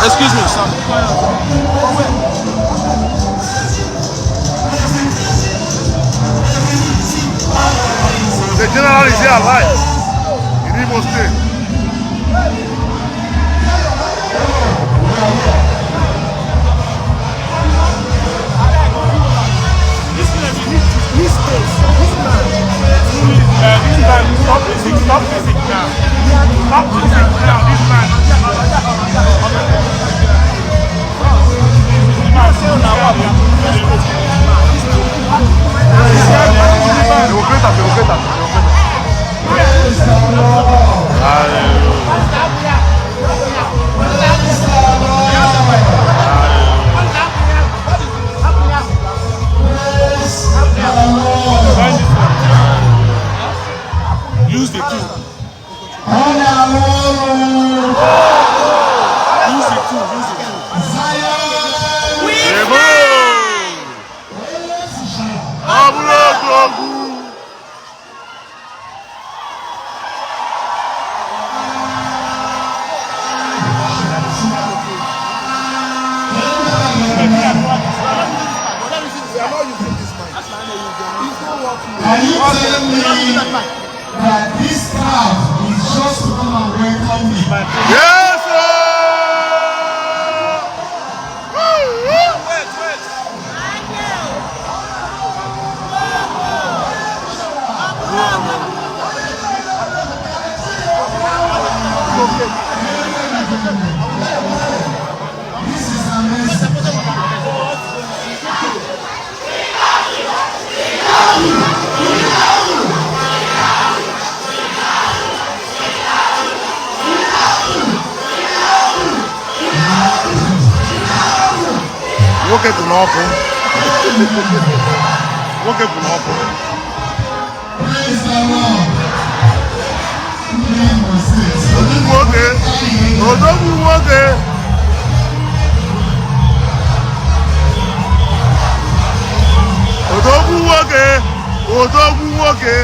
Excuse me, sir. The general is here alive. In Imo State. Stop music now. Stop music now, this man. Use the tool. Use the tool. Are you telling me that this crowd is just to come and welcome me? Yes, sir! This is amazing. Nwoke bụ n'ọkụ. Nwoke bụ n'ọkụ. Praise the Lord. Odogwu nwoke. Odogwu nwoke. Odogwu nwoke. Odogwu nwoke.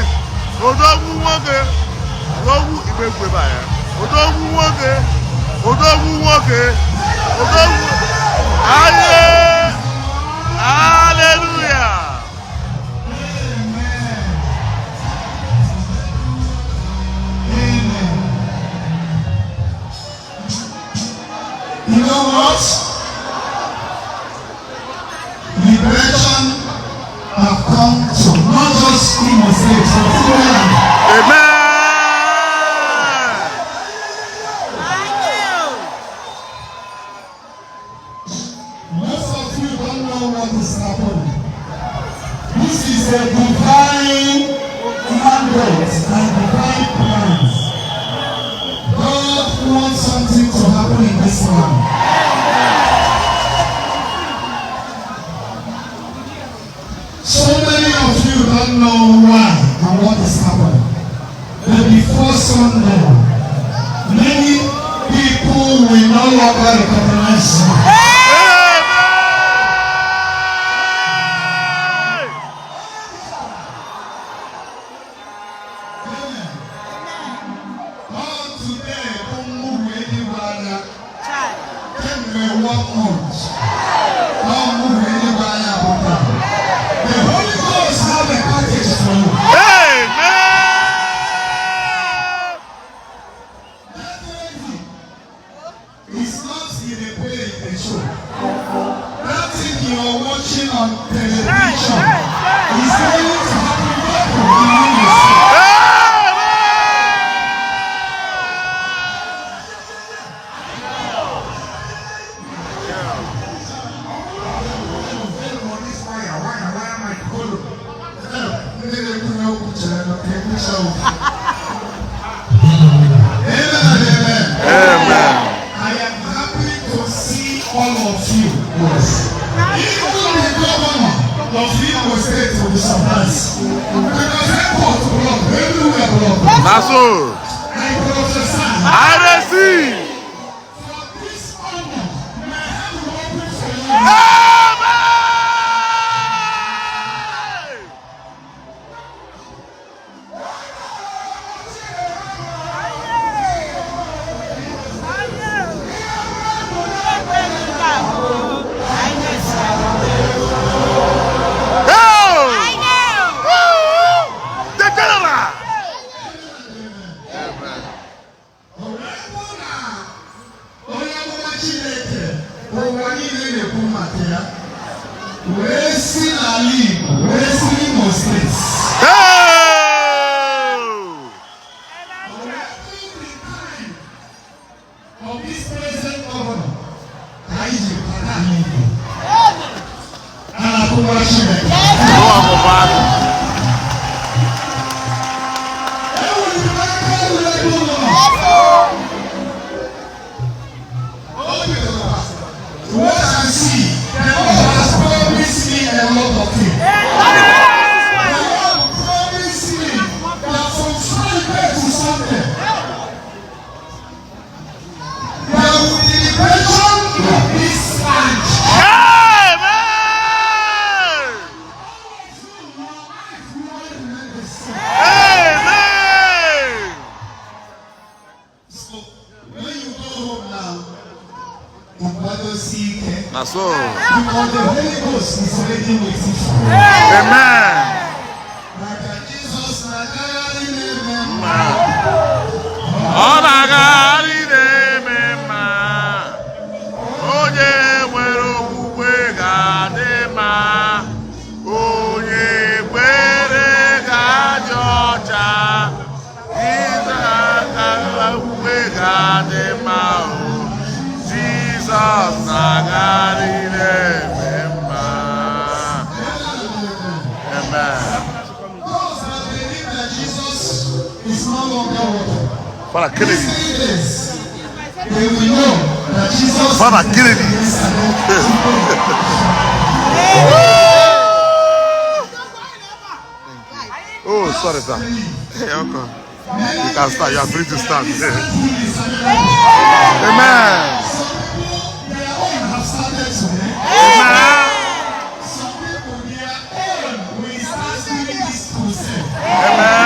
Odogwu nwoke. Odogwu Igwe baya. Odogwu nwoke. Odogwu nwoke. Odogwu. Aye. Hallelujah. You know what? Liberation have come to not just Imo State, but Finland. Amen. Most of you don't know what is happening. This is a divine mandate and divine plans. God wants something to happen in this land. So many of you don't know why and what is happening. But before Sunday, many people will no longer recognize you. It's not in a play, a show. That thing you're watching on television is going to happen in Amen. I am happy to see all of you. Yes. Even the governor of Imo State will be surprised. Because airport block, everywhere block. Naso. I prophesy. I receive. For this honor, my hand will open for you. Racing Ali, racing Moses. Of this present governor, Kaiji Patani, and Akumashi. What I see, the Lord has promised me a lot of things. The Lord promised me that from Friday to Sunday, there will be liberation of this land. So when you go home now, that's all. Because the Holy Ghost is already waiting for you. Amen. Jesus, Father Kennedy. They will know that Jesus Father Kennedy. Oh, sorry, sir. Hey, uncle. You can start. You are free to start. Amen. Amen. Amen.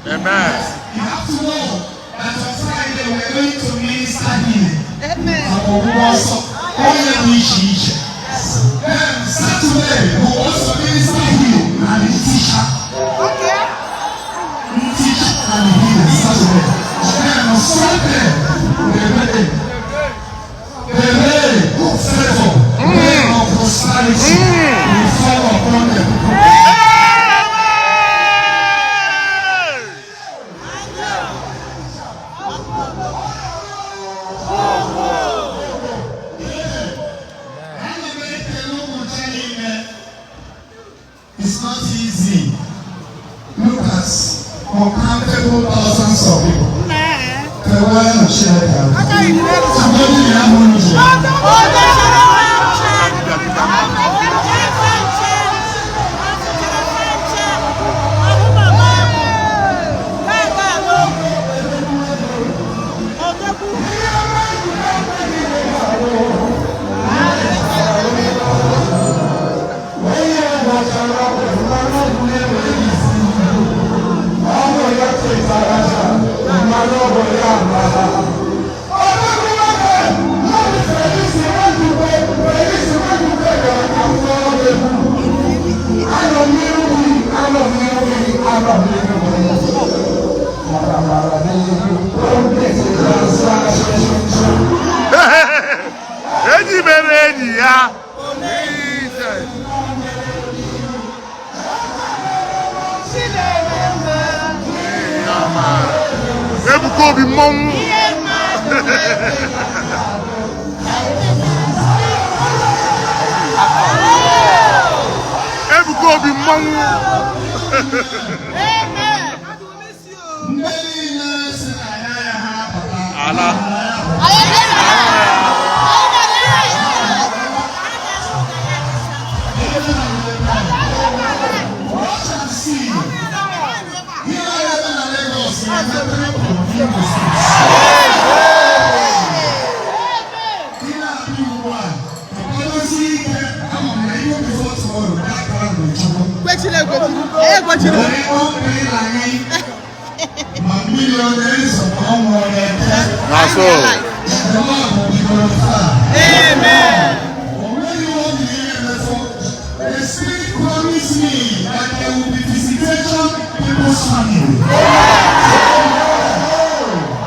Amen. You have to know that on Friday we're going to minister healing. Amen. Then Saturday we'll also minister healing and teacher. Okay. Teach and heal Saturday. Then on Sunday we're ready. The rain of favor, the rain of prosperity will fall upon them. It's not easy. Look at uncountable thousands of people. The world of Shiraka. Ebuka obi mmọnwụ. Ebuka obi mmọnwụ. Ala. That's all. Amen. The Spirit promised me that there will be visitation in people's family.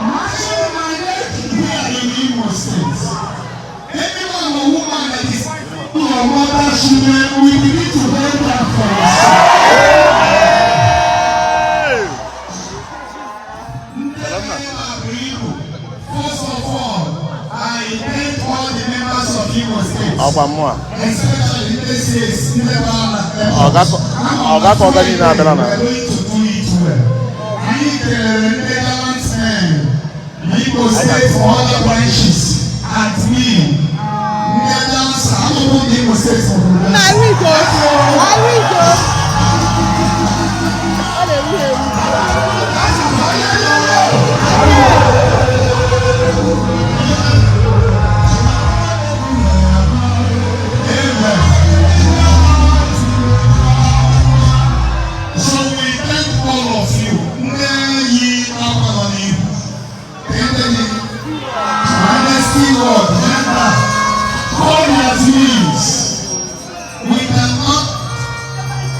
Marching my neck here in Imo State. Anyone or woman that is your mother's children, we need to hold them first. First of all, I thank all the members of Imo State, especially the states in the Netherlands men, Imo State for other branches, and me. Netherlands, I'm going to Imo State for the rest.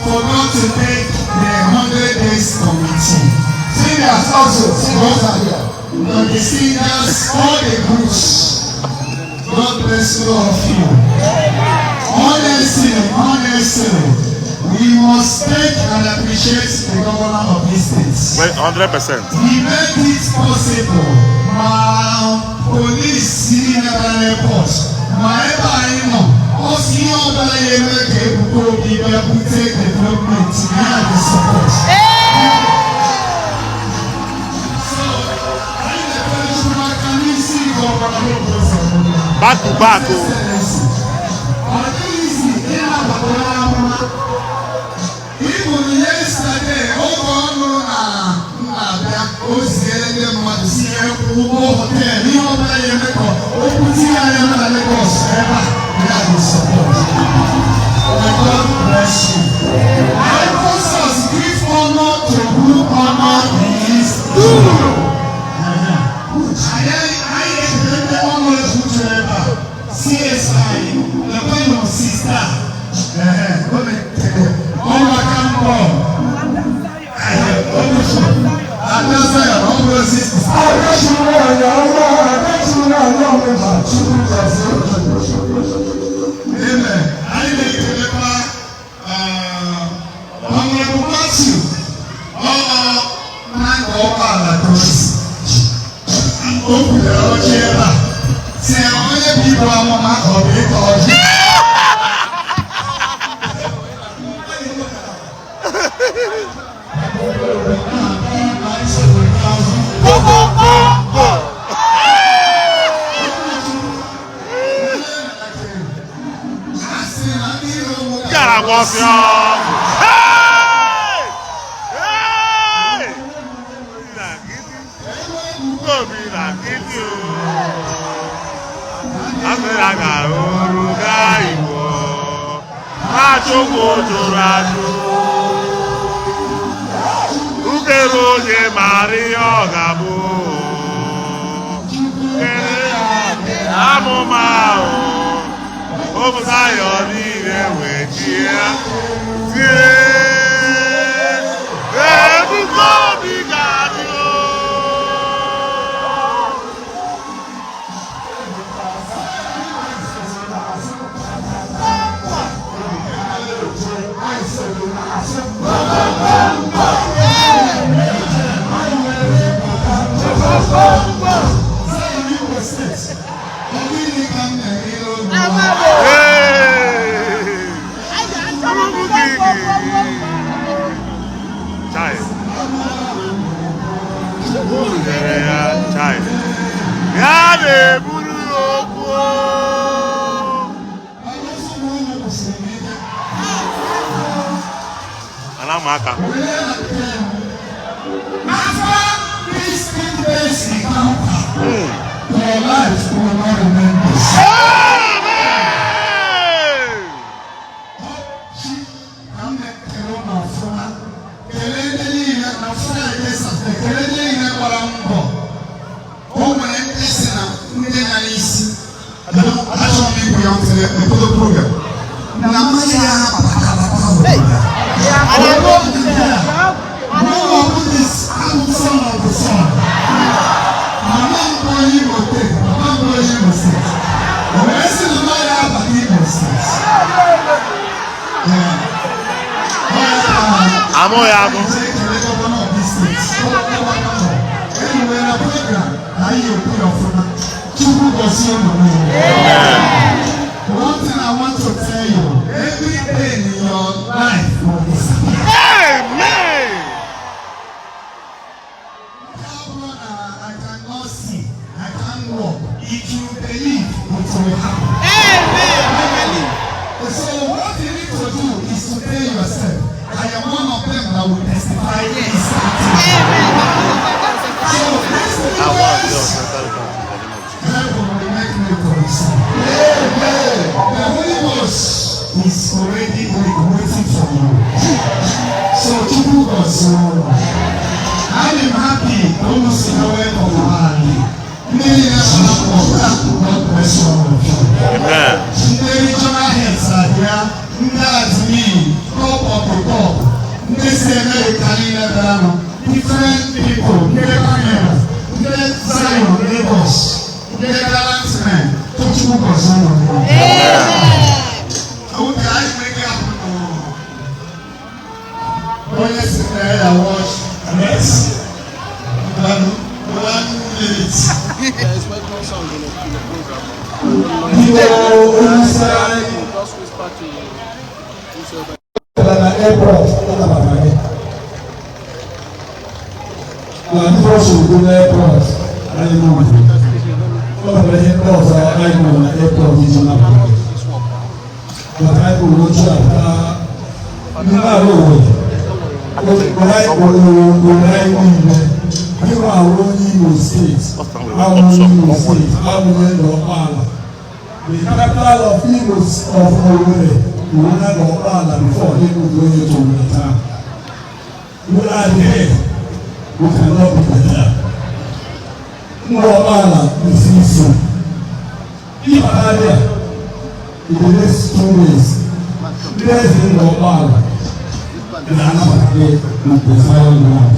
Forgot to take the 100 days committee. Seniors also, seniors are here. The seniors, all the groups. God bless all of you. Honestly, we must thank and appreciate the governor of this state. 100%. He made it possible. My police sitting at an airport. My also, you know that I make a book, you have to take the development, you have the support. So, I need a question, can you see back to back. Even yesterday, God bless you. I also give honor to who honor is due. CSI, the final sister. Amen. I deliver Honorable Matthew. Man over the cross. Open the chamber. Say, only people are more of it or Mama, One thing I want to tell you, every pain in your life will disappear. Amen. I cannot see, I can't walk. If you believe, it will happen. Amen. So what you need to do is to tell yourself, I am one of them that will testify this. The Holy Ghost is already waiting for you. So people got so I am happy almost in a way of my many God bless you all of you. Amen. The regional heads are here. That's me. Top of the top. This is American different people. Get Zion, Lagos. Get Gallant men. Touch book of Zion. I would like to make up. When I sit there, I watch. Yes. 1 minute. There's welcome sound in the program. Just whisper to you. Airport. Airport. I know. But I will not try. You are only in states. How many states? How many Opala? The capital of Igos of Owerri, we will have Opala before they will go into the town. We are there. We cannot be there. No Opala, we see soon. If I are there, in the next 2 days, there is in Opala. And another day, the Zion ground.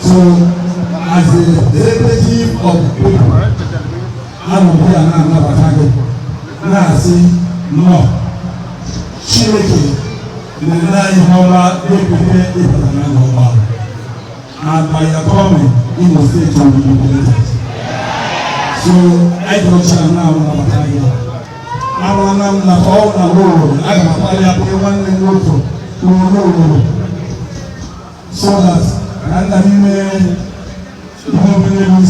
So, as a representative of the people, I will be another target. Now I say, no. Chile, the line number, they prepare it for the number. And by your comment, it will stay to be implemented. So, I don't shall now another target. I want to know all the world. I am one and go to so that and I mean, you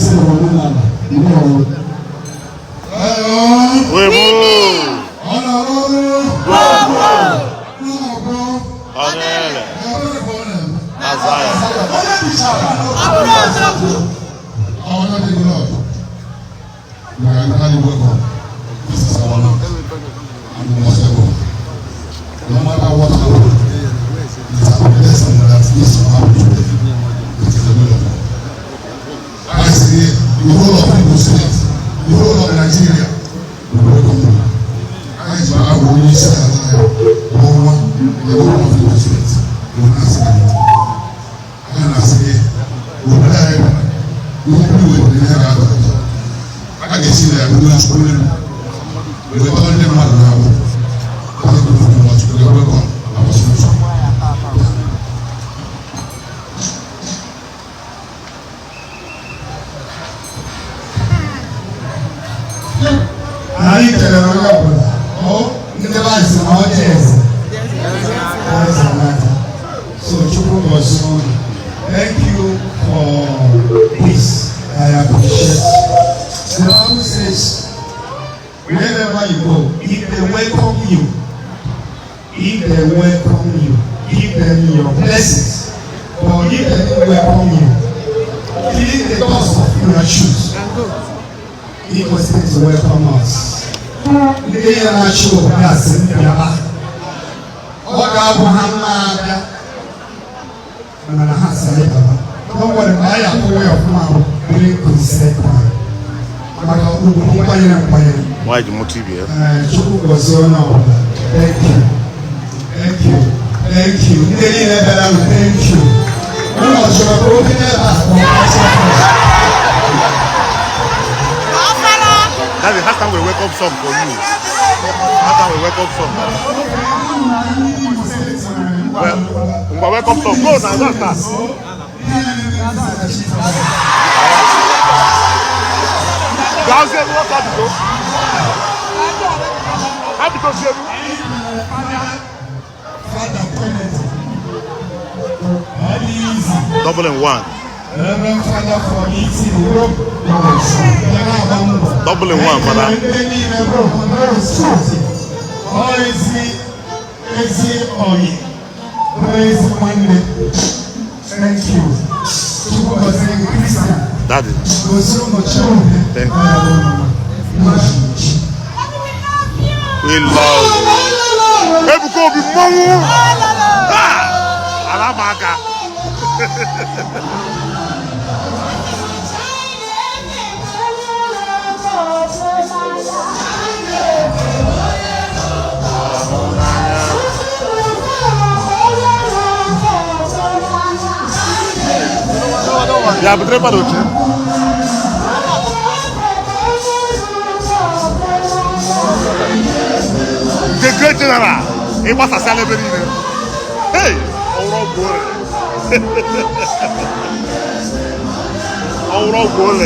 say, no matter what happens, it's a blessing that is to happen today. It is the will of God. I say, the whole of Igbo State, the whole of Nigeria, we welcome you. I say, I will only say that I am one, the whole of Igbo State. We will not say anything. And I say, we will not have it. We will do it. We will not have it. I can see that we will not school them. We will turn them out now. Thank you very much. We are welcome. I was solution. I tell you, oh, the device is not just. So, thank you for this. I appreciate. The Bible says, wherever you go, if they welcome you, give them your blessings. But if they don't welcome you, clean the dust of your shoes. He was going to welcome us. They are not sure that's in their back. What Muhammad don't worry, I am aware of now. We could say, why the motive here? Thank you. Thank you. Thank you. Thank you. That's the last time we wake up song for you. Last time we wake up song. Well, welcome to go now. That's Gazi, what's up, bro? Happy to see you. Double in one. Double in one, brother. Thank you. Daddy. Thank you. We love you. Ebuka obi mmanwụ. Alamaka. Ya, betul apa tu? The great general, he was a celebrity. Hey, all good. All good.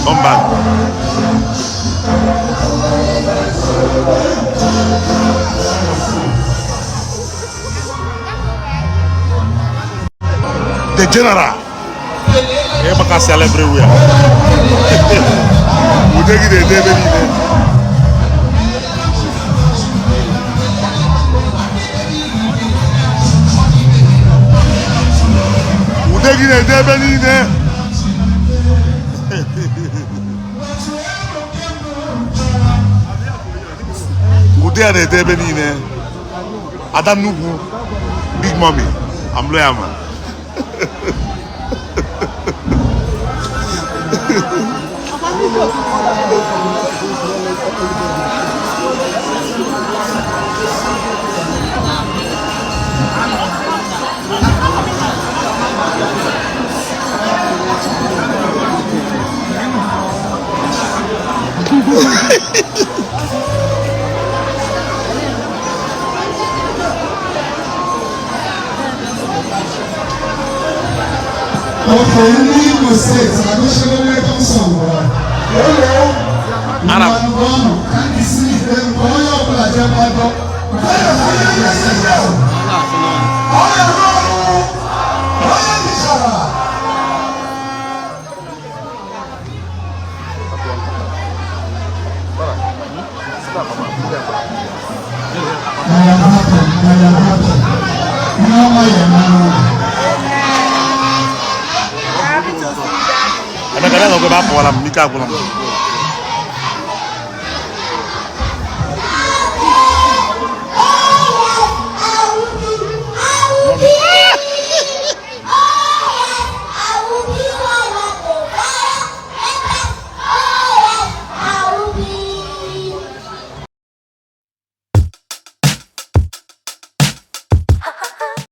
Come back. The general. Everybody celebrate everywhere. We take it a day, baby. We take it a day, baby. They are the Debenine. Adam Nubu, Big Mommy. I'm loyal, man. Okay, Imo State, traditional welcome song. Hello. Arab. Can you see them? All your blood, your mother. Ada kadang aku bawa pola Mika pulang.